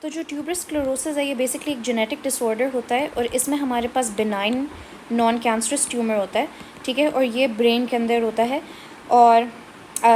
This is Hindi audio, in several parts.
तो जो ट्यूबरस स्क्लेरोसिस है ये बेसिकली एक जेनेटिक डिसऑर्डर होता है और इसमें हमारे पास बिनाइन नॉन कैंसरस ट्यूमर होता है, ठीक है, और ये ब्रेन के अंदर होता है और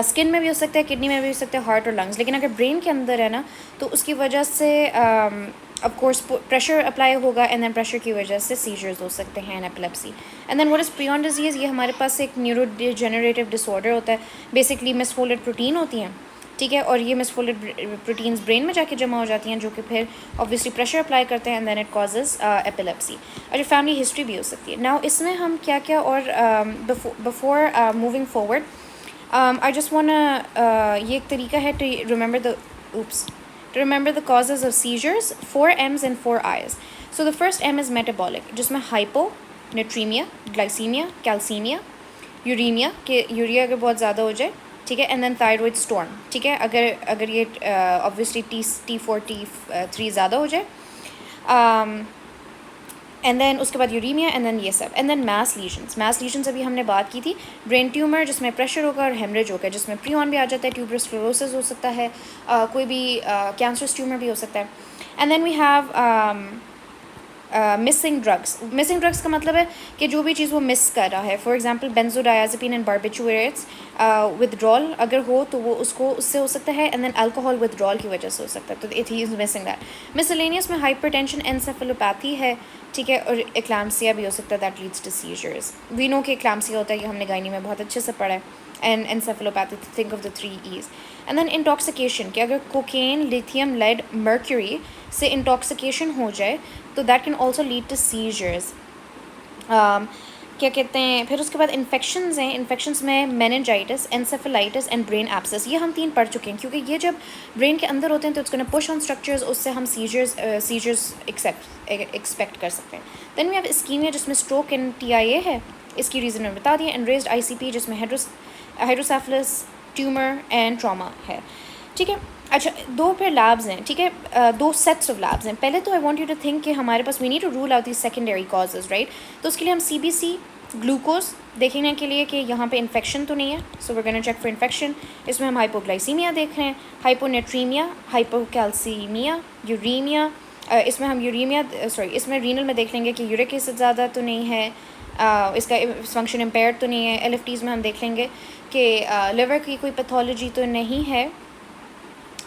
स्किन में भी हो सकता है, किडनी में भी हो सकता है, हार्ट और लंग्स। लेकिन अगर ब्रेन के अंदर है ना तो उसकी वजह से ऑफ कोर्स प्रेशर अप्लाई होगा एंड देन प्रेशर की वजह से सीजर्स हो सकते हैं and epilepsy. And then what is prion disease, ये हमारे पास एक न्यूरोडेजेनरेटिव डिसऑर्डर होता है। बेसिकली मिसफोल्डेड प्रोटीन होती हैं, ठीक है, और ये मिसफोल्डेड प्रोटीन्स ब्रेन में जाके जमा हो जाती हैं जो कि फिर ऑब्वियसली प्रेशर अप्लाई करते हैं and then it causes epilepsy. और फैमिली हिस्ट्री भी हो सकती है। नाउ इसमें हम क्या क्या और before moving forward I just wanna ये एक तरीका है to remember the causes of seizures, 4 M's and 4 I's. So the first M is metabolic, जिसमें hyponatremia, glycemia, calcemia, यूरीमिया के यूरिया अगर बहुत ज़्यादा हो जाए, ठीक है, एंड देन थायरॉइड स्टॉर्म, ठीक है, अगर ये ऑब्वियसली T4 T3 ज़्यादा हो जाए, एंड देन उसके बाद यूरीमिया एंड देन ये सब, एंड देन मास लीजन्स अभी हमने बात की थी। ब्रेन ट्यूमर जिसमें प्रेशर होगा और हेमरेज होगा, जिसमें प्रियन भी आ जाता है, ट्यूबरस स्क्लेरोसिस हो सकता है, कोई भी कैंसरस ट्यूमर भी हो सकता है। And then we have missing drugs का मतलब है कि जो भी चीज़ वो मिस कर रहा है, फॉर एग्जांपल बेंजोडायाज़ेपिन एंड बारबिटूरेट्स विदड्रॉल अगर हो तो वो उससे हो सकता है, एंड देन अल्कोहल विदड्रॉल की वजह से हो सकता है, तो it he is missing that. Miscellaneous में हाइपरटेंशन, एनसेफेलोपैथी है, ठीक है, और एक्लैम्सिया भी हो सकता है, that leads to seizures. We know कि एक्लैम्सिया होता है, ये हमने गायनी में बहुत अच्छे से पढ़ा है, and encephalopathy, think of the 3 E's। And then intoxication, कि अगर कोकेन, लिथियम, लेड, मर्क्यूरी से इंटॉक्सिकेशन हो जाए तो that can also lead to seizures. क्या कहते हैं, फिर उसके बाद इन्फेक्शंस हैं। इन्फेक्शंस में meningitis, encephalitis and brain abscess, ये हम 3 पढ़ चुके हैं, क्योंकि ये जब ब्रेन के अंदर होते हैं तो it's gonna push on structures, उससे हम सीजर्स एक्सपेक्ट कर सकते हैं। देन वी हैव इस्कीमिया जिसमें स्ट्रोक एंड TIA है, इसकी रीज़न मैंने बता दिया, एंड रेज्ड ICP जिसमें हाइड्रोसेफलस, ट्यूमर एंड ट्रॉमा है, ठीक है। अच्छा, 2 फिर लैब्स हैं, ठीक है, 2 सेट्स ऑफ लैब्स हैं। पहले तो I want you to think कि हमारे पास we need to rule out the secondary causes, right. तो उसके लिए हम CBC ग्लूकोज देखने के लिए कि यहाँ पे इन्फेक्शन तो नहीं है, so we are gonna check for infection. इसमें हम हाइपोग्लाइसीमिया देख रहे हैं, हाइपोनेट्रीमिया, हाइपोकैल्सीमिया, यूरीमिया, इसमें हम इसमें रीनल में देख लेंगे कि यूरिक एसिड ज़्यादा तो नहीं है, इसका फंक्शन इम्पेयर्ड तो नहीं है। LFTs में हम देख लेंगे कि लिवर की कोई पैथोलॉजी तो नहीं है,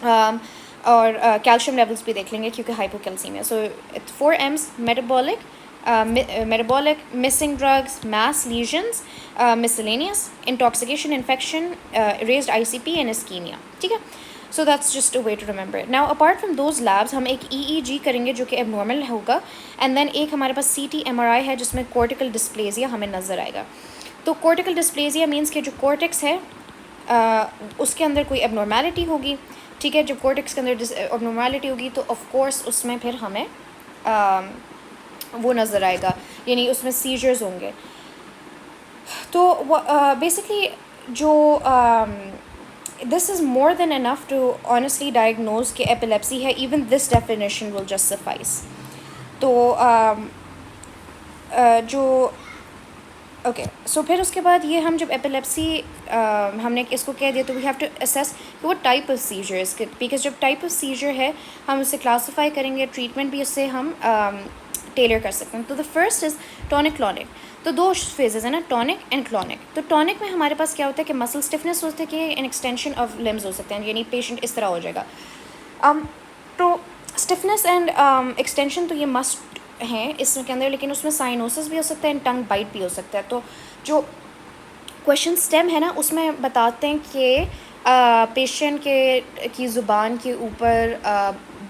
और कैल्शियम लेवल्स भी देख लेंगे क्योंकि hypocalcaemia. So 4 M's, metabolic, missing drugs, mass lesions, miscellaneous, intoxication, infection, raised ICP and ischemia, ठीक है। So that's just a way to remember it. Now apart from those labs हम एक EEG करेंगे जो कि abnormal होगा, and then एक हमारे पास CT MRI है जिसमें cortical dysplasia हमें नज़र आएगा। तो cortical dysplasia means कि जो cortex है उसके अंदर कोई abnormality होगी, ठीक है। जब कॉर्टेक्स के अंदर एब्नॉर्मलिटी होगी तो ऑफ कोर्स उसमें फिर हमें वो नज़र आएगा, यानी उसमें सीजर्स होंगे। तो बेसिकली जो this is more than enough to honestly diagnose कि एपिलेप्सी है, even this definition will just suffice. तो जो ओके, सो फिर उसके बाद ये हम जब एपिलेप्सी हमने इसको कह दिया तो वी हैव टू असेस कि वो टाइप ऑफ सीजर इसके, बिकॉज जब टाइप ऑफ सीजर है हम उसे क्लासीफाई करेंगे, ट्रीटमेंट भी उससे हम टेलर कर सकते हैं। तो the first is tonic clonic. तो 2 फेजेस है ना, टॉनिक एंड क्लॉनिक। तो टॉनिक में हमारे पास क्या होता है कि मसल स्टिफनेस होती है कि एन एक्सटेंशन ऑफ लिम्स हो सकते हैं, यानी पेशेंट इस तरह हो जाएगा। तो स्टिफनेस एंड एक्सटेंशन तो ये मस्ट हैं इसके अंदर, लेकिन उसमें साइनोसिस भी हो सकता है एंड टंग बाइट भी हो सकता है। तो जो क्वेश्चन स्टेम है ना उसमें बताते हैं कि पेशेंट की ज़ुबान के ऊपर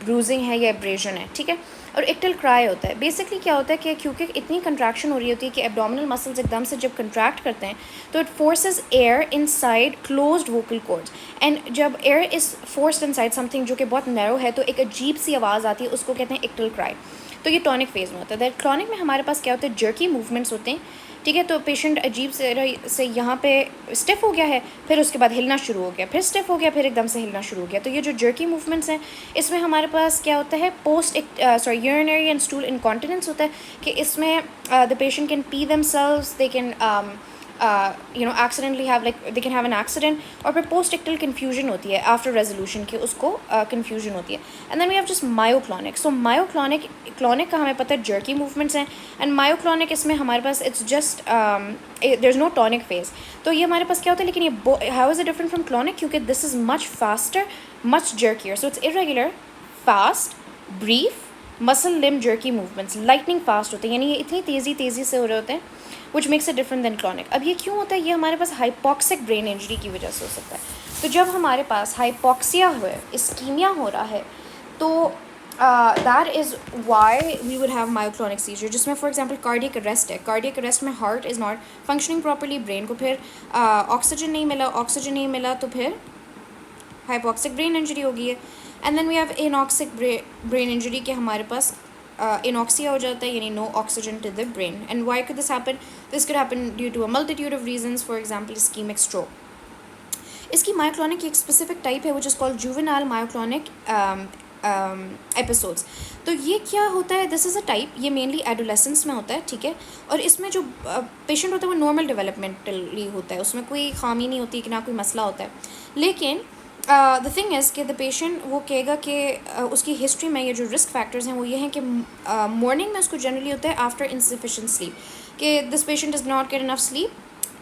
ब्रूजिंग है या एब्रेजन है, ठीक है, और इक्टल क्राई होता है। बेसिकली क्या होता है कि क्योंकि इतनी कंट्रैक्शन हो रही होती है कि एब्डोमिनल मसल्स एकदम से जब कंट्रैक्ट करते हैं तो it forces air inside closed vocal cords, and जब air is forced inside something जो कि बहुत नैरो है तो एक अजीब सी आवाज़ आती है, उसको कहते हैं इक्टल क्राई। तो ये टॉनिक फेज़ में होता है। दैट क्लॉनिक में हमारे पास क्या होता है, जर्की मूवमेंट्स होते हैं, ठीक है। तो पेशेंट अजीब से यहाँ पे स्टिफ हो गया है, फिर उसके बाद हिलना शुरू हो गया, फिर स्टिफ हो गया, फिर एकदम से हिलना शुरू हो गया। तो ये जो जर्की मूवमेंट्स हैं इसमें हमारे पास क्या होता है, यूरिनरी एंड स्टूल इनकॉन्टिनेंस होता है कि इसमें the patient can P themselves, they can accidentally have like they can have an accident, और फिर पोस्ट इक्टल कन्फ्यूजन होती है आफ्टर रेजोल्यूशन के, उसको कन्फ्यूजन होती है. And then we have just myoclonic. So myoclonic clonic का हमें पता है जर्की मूवमेंट्स हैं, एंड मायोक्लॉनिक इसमें हमारे पास it's just there is no tonic phase. तो ये हमारे पास क्या होता है, लेकिन ये how is it different from clonic, क्योंकि this is much faster, much jerkier. So it's irregular, fast, brief, muscle limb jerky movements, lightning fast होते हैं, यानी ये इतनी तेज़ी से हो रहे होते हैं, which makes it different than clonic. अब ये क्यों होता है, ये हमारे पास हाइपॉक्सिक ब्रेन इंजरी की वजह से हो सकता है. तो जब हमारे पास हाइपॉक्सिया हुआ, इस्कीमिया हो रहा है, तो that is why we would have myoclonic seizure, जिसमें फॉर एग्जांपल कार्डियक अरेस्ट है. कार्डियक अरेस्ट में heart is not functioning properly, brain को फिर ऑक्सीजन नहीं मिला, तो फिर हाइपॉक्सिक ब्रेन इंजरी हो गई है. And then we have anoxic brain injury के हमारे पास एनॉक्सिया हो जाता है, यानी no oxygen to the brain. And why could this happen? This could happen due to a multitude of reasons, for example ischemic stroke. इसकी मायोक्लॉनिक की एक स्पेसिफिक टाइप है which is called juvenile myoclonic episodes. तो ये क्या होता है, दिस इज़ अ टाइप, ये मेनली एडोलेसेंस में होता है, ठीक है. और इसमें जो पेशेंट होता है वो नॉर्मल डेवलपमेंटली होता है, उसमें कोई खामी नहीं होती कि ना कोई मसला होता है. लेकिन द थिंग इज़ कि द पेशेंट वो कहेगा कि उसकी हिस्ट्री में ये जो रिस्क फैक्टर्स हैं वो ये हैं कि मॉर्निंग में उसको जनरली होता है आफ्टर इनसफिशेंट स्लीप, कि this patient is not get enough sleep.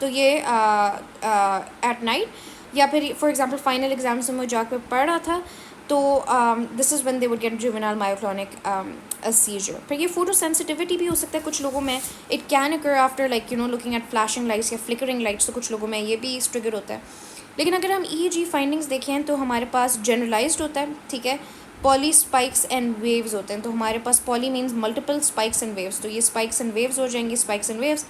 तो ये एट नाइट, या फिर फॉर एग्जांपल फाइनल एग्जाम्स में वो जाकर पढ़ रहा था, तो this is when they would get juvenile myoclonic seizure. फिर ये फोटो सेंसिटिविटी भी हो सकता है कुछ लोगों में. It can occur after like looking at flashing lights या फ्लिकरिंग लाइट्स, तो कुछ लोगों में ये भी ट्रिगर होता है. लेकिन अगर हम EEG फाइंडिंग्स देखें तो हमारे पास जनरलाइज्ड होता है, ठीक है. पॉली स्पाइक्स एंड वेव्स होते हैं, तो हमारे पास poly means multiple spikes and waves, तो ये स्पाइक्स एंड वेव्स हो जाएंगी. स्पाइक्स एंड वेव्स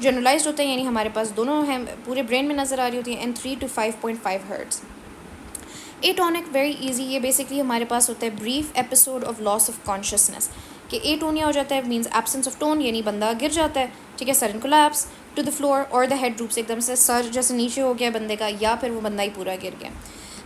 जनरलाइज्ड होते हैं, यानी हमारे पास दोनों हैं, पूरे ब्रेन में नज़र आ रही होती हैं. And 3 to 5.5 hertz. Atonic very easy, ये बेसिकली हमारे पास होता है brief episode of loss of consciousness, कि एटोनिया हो जाता है, मीन्स एब्सेंस ऑफ टोन, यानी बंदा गिर जाता है, ठीक है, sudden collapse to the floor, और द हेड ड्रूप्स, एकदम से सर जैसे नीचे हो गया बंदे का, या फिर वो बंदा ही पूरा गिर गया.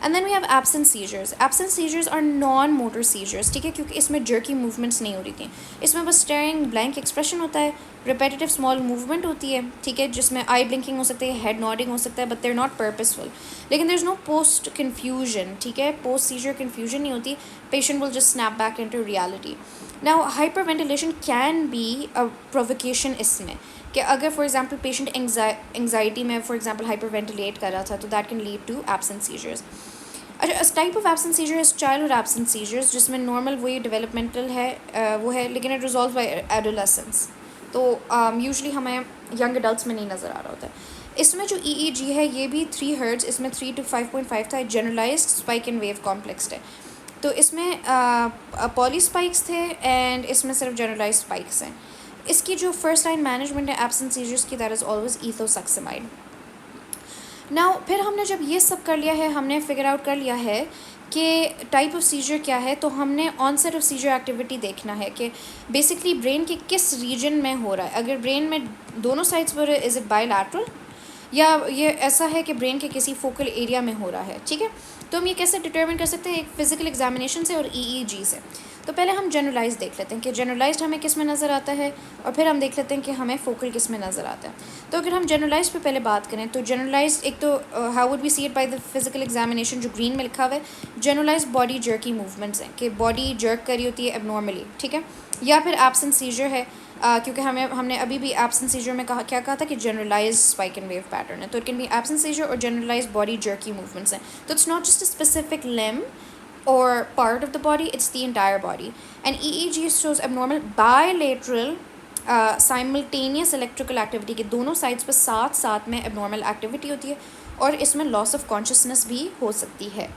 And then we have absent seizures. Absent seizures are non motor seizures, ठीक है, क्योंकि इसमें जर्की मूवमेंट्स नहीं हो रही थी, इसमें बस स्टेयरिंग ब्लैंक एक्सप्रेशन होता है, रिपेटिटिव स्मॉल मूवमेंट होती है, ठीक है, जिसमें आई ब्लिंकिंग हो सकती है, हेड नॉडिंग हो सकता है, बट देर नॉट पर्पसफुल. लेकिन there is no post confusion, ठीक है, पोस्ट सीजर कन्फ्यूजन नहीं होती. Patient will just snap back into reality. Now hyperventilation can be a provocation इसमें, कि अगर फॉर एग्जांपल पेशेंट एंग्जाइटी में फॉर एग्जांपल हाइपर वेंटिलेट कर रहा था, तो that can lead to absent seizures. अच्छा, type of absent seizure is childhood absent seizures, जिसमें नॉर्मल वही डेवलपमेंटल है वो है, लेकिन इट रिजॉल्व बाय एडोलेसेंस. तो यूजुअली हमें यंग एडल्ट्स में नहीं नज़र आ रहा होता है. इसमें जो EEG है ये भी 3 हर्ट्ज़, इसमें 3 to 5.5 था. Generalised spike and wave complex है, तो इसमें पॉली स्पाइक्स थे, एंड इसमें सिर्फ जनरलाइज स्पाइक्स हैं. इसकी जो फर्स्ट लाइन मैनेजमेंट है एब्सेंट सीजर्स की, दैट इज़ ऑलवेज ईथोसक्सामाइड. नाउ फिर हमने जब ये सब कर लिया है, हमने फिगर आउट कर लिया है कि टाइप ऑफ सीजर क्या है, तो हमने ऑनसेट ऑफ सीजर एक्टिविटी देखना है कि बेसिकली ब्रेन के किस रीजन में हो रहा है. अगर ब्रेन में दोनों साइड्स पर इज़ इट बायलैटरल, या ये ऐसा है कि ब्रेन के किसी फोकल एरिया में हो रहा है, ठीक है. तो हम ये कैसे डिटर्मिन कर सकते हैं, एक फिजिकल एग्जामिनेशन से और EEG से. तो पहले हम जनरलाइज देख लेते हैं कि जनरलाइज्ड हमें किस में नज़र आता है, और फिर हम देख लेते हैं कि हमें फोकल किस में नज़र आता है. तो अगर हम जनरलाइज पे पहले बात करें, तो जनरलाइज एक तो how would we see it by the physical examination, जो ग्रीन में लिखा हुआ है, जनरलाइज बॉडी जर्की मूवमेंट्स हैं, कि बॉडी जर्क करी होती है एबनॉर्मली, ठीक है. या फिर एब्सेंट सीजर है, क्योंकि हमने अभी भी एब्सेंट सीजर में क्या कहा था कि generalise spike and wave pattern है, तो it can be absent seizure और जनरलाइज बॉडी जर्की मूवमेंट्स हैं. तो it's not just a specific limb or part of the body, it's the entire body. And EEG shows abnormal bilateral simultaneous electrical activity, के दोनों साइड्स पर साथ साथ में abnormal activity होती है, और इसमें loss of consciousness भी हो सकती है.